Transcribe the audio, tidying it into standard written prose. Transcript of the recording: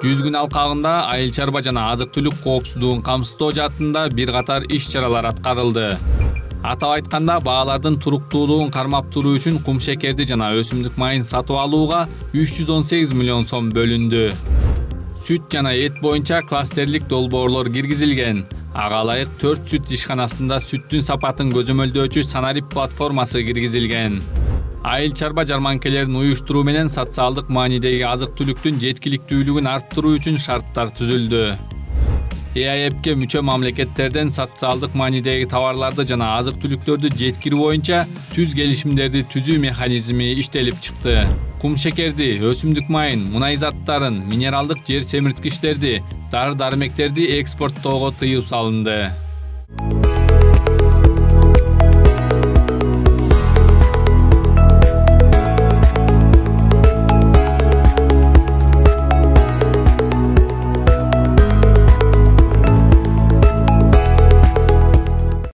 100 күн алкагында айыл чарба жана азык-түлүк коопсуздугун камсыздоо жаатында бир катар иш-чаралар аткарылды. Атап айтканда, баалардын туруктуулугун кармап туруу үчүн кум шекерди жана өсүмдүк майын сатып алууга 318 миллион сом бөлүндү. Сүт жана эт боюнча кластерлик долбоорлор киргизилген. Ага ылайык 4 сүт ишканасында сүттүн сапатын көзөмөлдөөчү санарип платформасы киргизилген. Айыл чарба жарманкелерин уюштуруу менен социалдык маанидеги азык-түлүктүн жеткиликтүүлүгүн арттыруу үчүн шарттар түзүлдү. ЭАЭПке мүчө мамлекеттерден социалдык маанидеги товарларды жана азык-түлүктөрдү жеткирүү боюнча түз келишимдерди түзүү механизми иштелип чыкты. Кум шекерди, өсүмдүк майын, мунай заттарын, минералдык жер семирткичтерди, дары-дармектерди экспорттоого тыюу салынды.